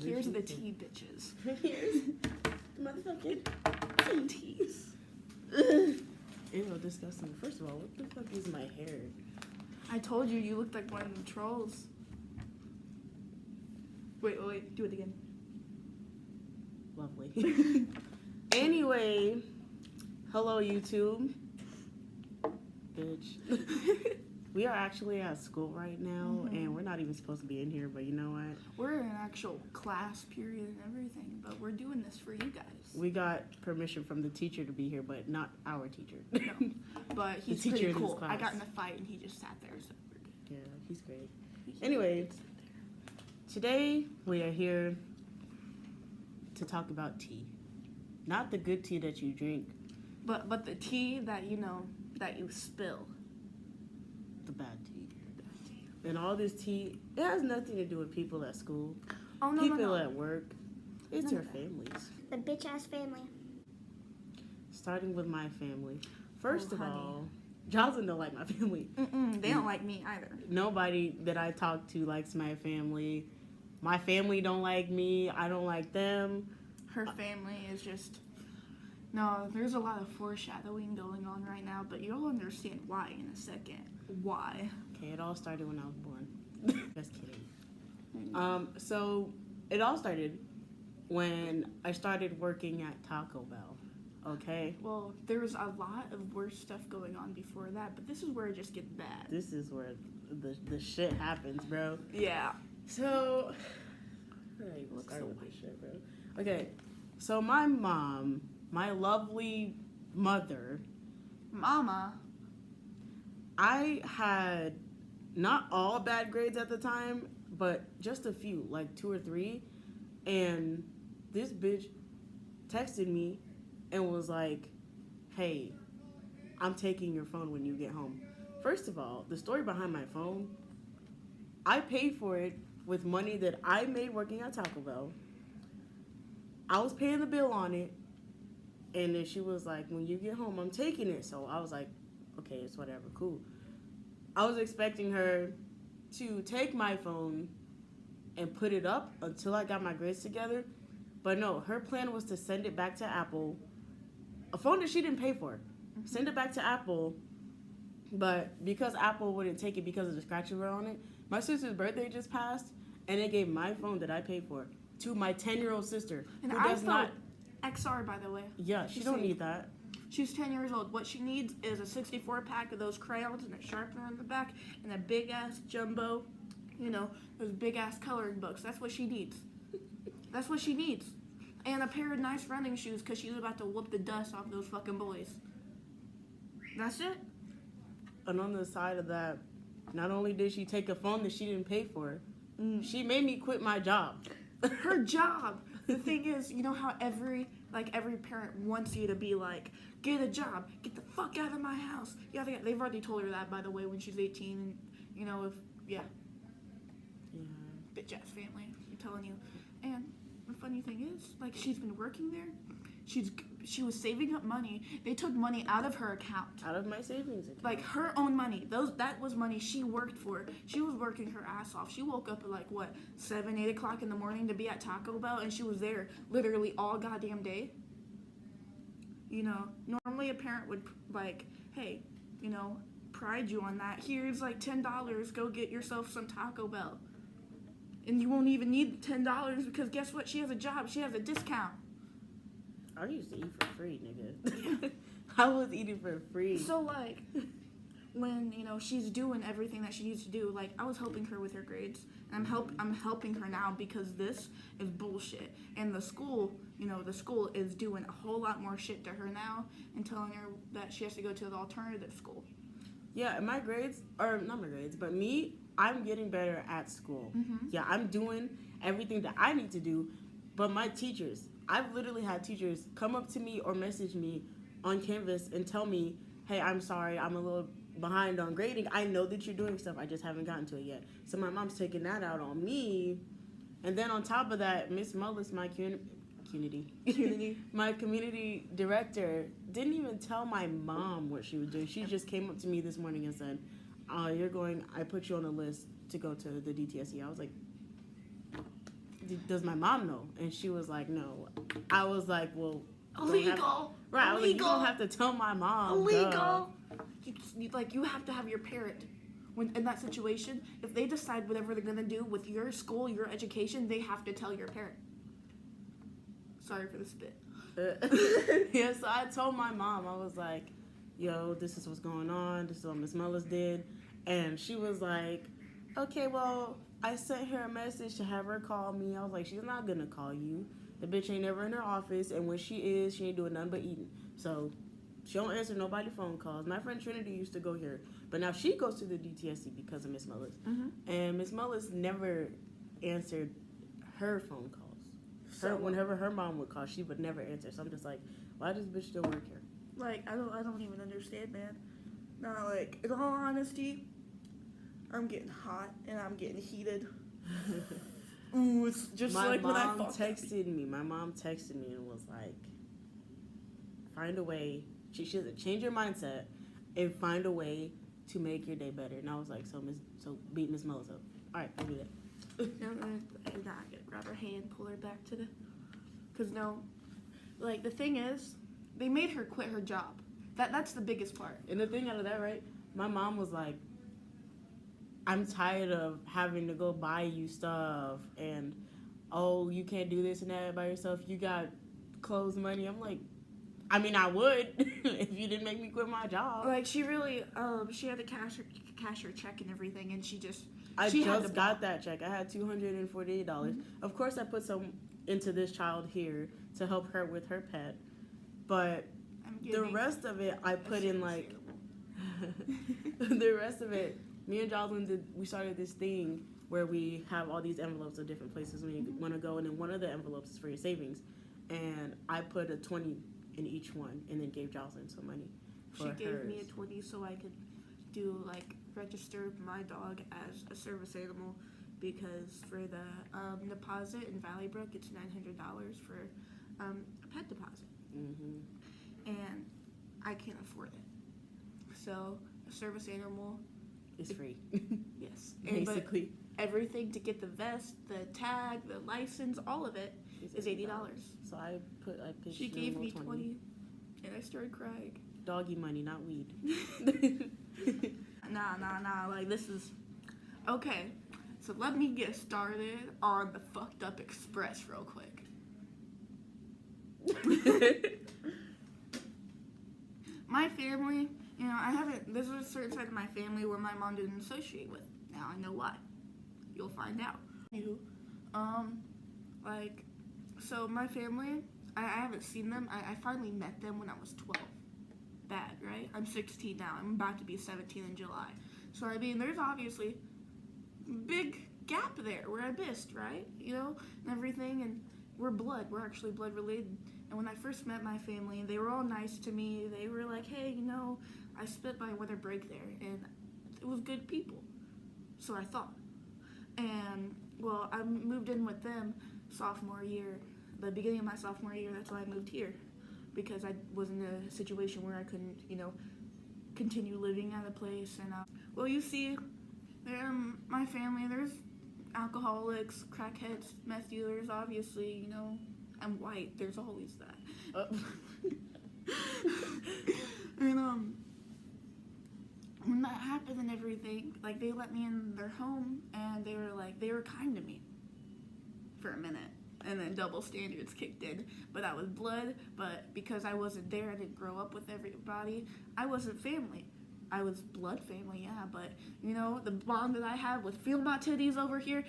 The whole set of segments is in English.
Here's the tea, bitches. Here's the motherfucking Teas. Ew, disgusting. First of all, what the fuck is my hair? I told you you looked like one of the trolls. Wait, do it again. Lovely. Anyway, hello YouTube. Bitch. We are actually at school right now, and we're not even supposed to be in here, but you know what? We're in an actual class period and everything, but we're doing this for you guys. We got permission from the teacher to be here, but not our teacher. No, but he's teacher pretty in his cool. I class. got in a fight and he just sat there, so we're good. Yeah, he's great. He Anyway, just sit there. today we are here to talk about tea. Not the good tea that you drink, But the tea that that you spill. the bad tea. And all this tea, it has nothing to do with people at school, Oh no, people no. at work. It's None your of that. families. The bitch ass family. Starting with my family. First Oh, of honey. all, Jocelyn don't like my family. They don't like me either. Nobody that I talk to likes my family. My family don't like me. I don't like them. Her family is just... No, there's a lot of foreshadowing going on right now, but you'll understand why in a second. Why? Okay, it all started when I was born. Just kidding. So it all started when I started working at Taco Bell. Okay, Well, there's a lot of worse stuff going on before that, but this is where it just gets bad. this is where the shit happens, bro. Yeah. So, how do I even Looks start so with this shit, bro? Okay, so my mom, my lovely mother, Mama. I had not all bad grades at the time, but just a few, like 2 or 3. And this bitch texted me and was like, hey, I'm taking your phone when you get home. First of all, the story behind my phone, I paid for it with money that I made working at Taco Bell. I was paying the bill on it. And then she was like, when you get home, I'm taking it. So I was like, okay, it's whatever, cool. I was expecting her to take my phone and put it up until I got my grades together. But no, her plan was to send it back to Apple. A phone that she didn't pay for. Send it back to Apple. But because Apple wouldn't take it because of the scratch over on it, my sister's birthday just passed, and they gave my phone that I paid for to my 10-year-old sister, And who I does thought... not. XR, by the way. Yeah, she don't need that. She's 10 years old. What she needs is a 64 pack of those crayons and a sharpener in the back and a big ass jumbo, those big ass coloring books. That's what she needs. That's what she needs. And a pair of nice running shoes because she's about to whoop the dust off those fucking boys. That's it. And on the side of that, not only did she take a phone that she didn't pay for, she made me quit my job. Her job. The thing is, you know how every parent wants you to be like, get a job, get the fuck out of my house. Yeah, they've already told her that, by the way, when she's 18. And, Yeah. bitch ass family, I'm telling you. And the funny thing is, like, she's been working there. She was saving up money. They took money out of her account. Out of my savings account. Like her own money. That was money she worked for. She was working her ass off. She woke up at like 7, 8 o'clock in the morning to be at Taco Bell, and she was there literally all goddamn day. Normally a parent would like, hey, pride you on that. Here's like $10. Go get yourself some Taco Bell. And you won't even need the $10 because guess what? She has a job. She has a discount. I used to eat for free, nigga. I was eating for free. So like, when she's doing everything that she needs to do, like I was helping her with her grades, and I'm helping her now because this is bullshit. And the school is doing a whole lot more shit to her now and telling her that she has to go to the alternative school. Yeah, and my grades, or not my grades, but me, I'm getting better at school. Yeah, I'm doing everything that I need to do, but my teachers, I've literally had teachers come up to me or message me on Canvas and tell me, hey, I'm sorry, I'm a little behind on grading. I know that you're doing stuff, I just haven't gotten to it yet. So my mom's taking that out on me. And then on top of that, Miss Mullis, my my community director, didn't even tell my mom what she was doing. She just came up to me this morning and said, I put you on a list to go to the DTSE. I was like, does my mom know? And she was like, no. I was like, well, Illegal. right? I was like, you Illegal. don't have to tell my mom. Illegal. You have to have your parent. When in that situation, if they decide whatever they're gonna do with your school, your education, they have to tell your parent. Sorry for the spit. Yeah, so I told my mom, I was like, yo, this is what's going on. This is what Miss Mullis did. And she was like, okay, well, I sent her a message to have her call me. I was like, she's not gonna call you. The bitch ain't never in her office, and when she is, she ain't doing nothing but eating. So she don't answer nobody phone calls. My friend Trinity used to go here, but now she goes to the DTSC because of Miss Mullis. Mm-hmm. And Miss Mullis never answered her phone calls. Whenever her mom would call, she would never answer. So I'm just like, why does this bitch still work here? Like, I don't even understand, man. No, like, in all honesty, I'm getting hot and I'm getting heated. Ooh, it's just My like when I mom fucked texted me. My mom texted me and was like, find a way. She said, change your mindset and find a way to make your day better. And I was like, so beat Miss Mullis up. All right, I'll do that. I'm not gonna grab her hand, pull her back to the. Cause no, like the thing is, they made her quit her job. That's the biggest part. And the thing out of that, right? My mom was like, I'm tired of having to go buy you stuff and oh, you can't do this and that by yourself. You got clothes money. I'm like, I mean, I would if you didn't make me quit my job. Like she really, she had to cash her check and everything, and she just. I she had just to got that check. I had $248. Of course, I put some into this child here to help her with her pet, but the rest of it I put in like. The rest of it, me and Jocelyn we started this thing where we have all these envelopes of different places when you want to go, and then one of the envelopes is for your savings, and I put a 20 in each one, and then gave Jocelyn some money. She gave me a 20 so I could do like register my dog as a service animal, because for the deposit in Valley Brook it's $900 for a pet deposit, and I can't afford it. So a service animal is free. Yes, Basically. But everything to get the vest, the tag, the license, all of it is $80. So I pitched. She gave me 20, and I started crying. Doggy money, not weed. Nah. Like this is okay. So let me get started on the fucked up express real quick. My family, you know, there's a certain side of my family where my mom didn't associate with. Now I know why. You'll find out. So my family, I haven't seen them. I finally met them when I was 12. Bad, right? I'm 16 now. I'm about to be 17 in July. So, I mean, there's obviously big gap there where I missed, right? You know, and everything. And we're blood. We're actually blood related. And when I first met my family, they were all nice to me. They were like, hey, you know, I spent my winter break there. And it was good people. So I thought. And, well, I moved in with them sophomore year. The beginning of my sophomore year, that's why I moved here. Because I was in a situation where I couldn't, you know, continue living at a place. And, well, you see, my family, there's alcoholics, crackheads, meth dealers, obviously, you know. I'm white. There's always that. And, when that happened and everything, like, they let me in their home, and they were kind to me for a minute. And then double standards kicked in. But I was blood, but because I wasn't there, I didn't grow up with everybody. I wasn't family. I was blood family, yeah, but, you know, the bond that I have with Feel My Titties over here,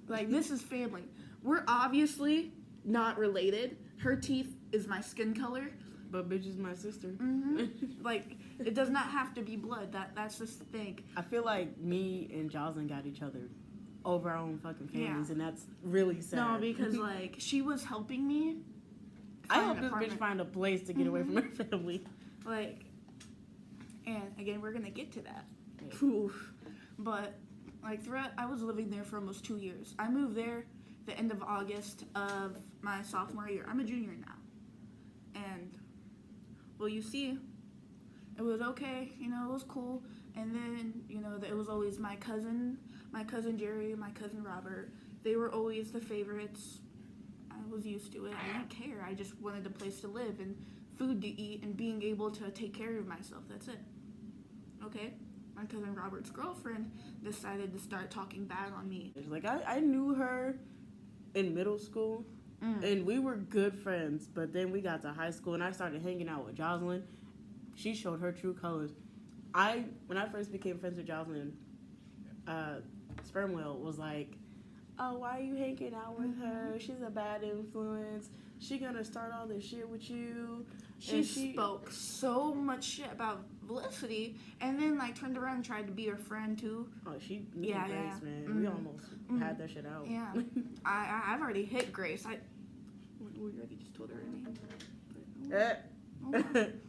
like, this is family. We're obviously not related. Her teeth is my skin color. But bitch is my sister. Like, it does not have to be blood. That's just the thing. I feel like me and Jocelyn got each other over our own fucking families, and that's really sad. No, because, like, she was helping me. I helped this bitch find a place to get away from her family. Like, and again, we're gonna get to that. Yeah. Oof. But, like, I was living there for almost 2 years. I moved there the end of August of my sophomore year. I'm a junior now. And, well, you see, it was okay, you know, it was cool. And then, you know, it was always my cousin Jerry, my cousin Robert, They were always the favorites. I was used to it. I didn't care. I just wanted a place to live and food to eat and being able to take care of myself. That's it. Okay? My cousin Robert's girlfriend decided to start talking bad on me. It's like I knew her in middle school, and we were good friends. But then we got to high school, and I started hanging out with Jocelyn. She showed her true colors. When I first became friends with Jocelyn, Sperm Whale was like, "Oh, why are you hanging out with her? She's a bad influence. She gonna start all this shit with you." She spoke so much shit about Felicity, and then like turned around and tried to be her friend too. Oh, me Yeah, and Grace, yeah. man. We almost had that shit out. Yeah, I've already hit Grace. We already just told her her name.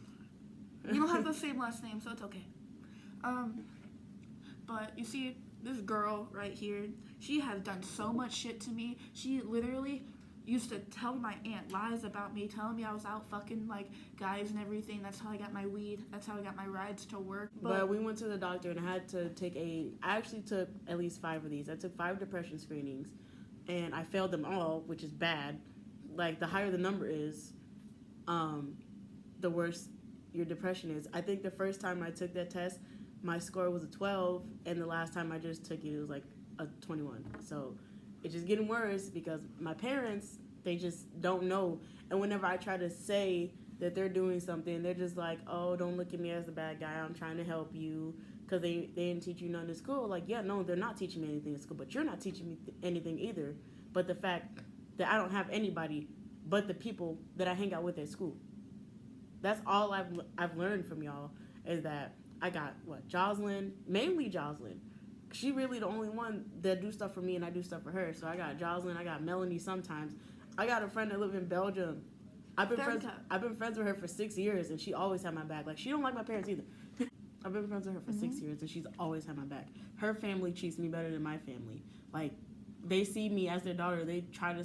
We don't have the same last name, so it's okay. But you see, this girl right here, she has done so much shit to me. She literally used to tell my aunt lies about me, telling me I was out fucking like guys and everything. That's how I got my weed. That's how I got my rides to work. But we went to the doctor and I had to take I actually took at least 5 of these. I took 5 depression screenings and I failed them all, which is bad. Like the higher the number is, the worse your depression is. I think the first time I took that test, my score was a 12, and the last time I just took it, it was like a 21. So it's just getting worse because my parents, they just don't know. And whenever I try to say that they're doing something, they're just like, "Oh, don't look at me as the bad guy. I'm trying to help you." Because they didn't teach you nothing in school. Like, yeah, no, they're not teaching me anything in school, but you're not teaching me anything either. But the fact that I don't have anybody but the people that I hang out with at school. That's all I've learned from y'all is that I got, Jocelyn, mainly Jocelyn. She really the only one that do stuff for me and I do stuff for her. So I got Jocelyn, I got Melanie sometimes. I got a friend that lives in Belgium. I've been friends with her for 6 years and she always had my back. Like, she don't like my parents either. I've been friends with her for 6 years and she's always had my back. Her family treats me better than my family. Like, they see me as their daughter. They try to,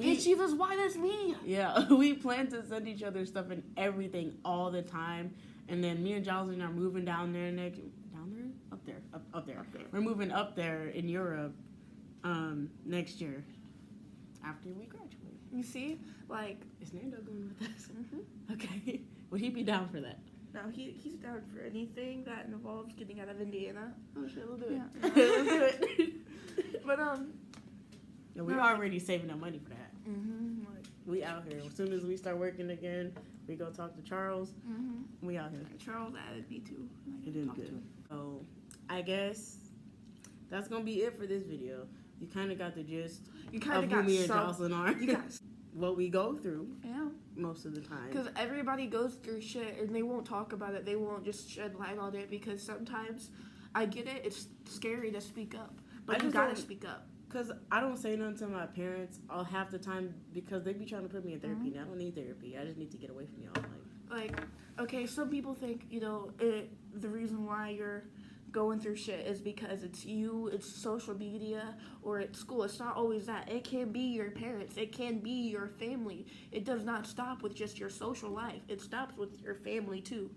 she's as white as me. Yeah, we plan to send each other stuff and everything all the time. And then me and Jocelyn are moving down there up there. We're moving up there in Europe next year after we graduate. You see, like, is Nando going with us? Okay, would he be down for that? No, he's down for anything that involves getting out of Indiana. Oh shit, we'll do it. Yeah. Let's do it. But yeah, we're already saving up money for that. Like, we out here. As soon as we start working again, we go talk to Charles. We out here. Charles added me too. It is good. So I guess that's gonna be it for this video. You kind of got the gist of who me and Jocelyn are. You got what we go through. Yeah. Most of the time. Because everybody goes through shit and they won't talk about it. They won't just shed light on it because sometimes, I get it, it's scary to speak up. But you gotta speak up. Because I don't say nothing to my parents all half the time because they be trying to put me in therapy. And I don't need therapy. I just need to get away from y'all. Like, okay, some people think, the reason why you're going through shit is because it's you, it's social media, or it's school. It's not always that. It can be your parents. It can be your family. It does not stop with just your social life. It stops with your family, too.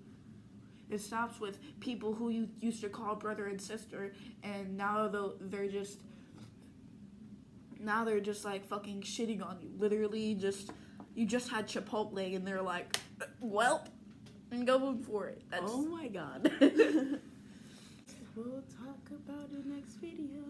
It stops with people who you used to call brother and sister, and now they're just like fucking shitting on you. Literally, you just had Chipotle, and they're like, "Welp," and going for it. Oh my god. We'll talk about it next video.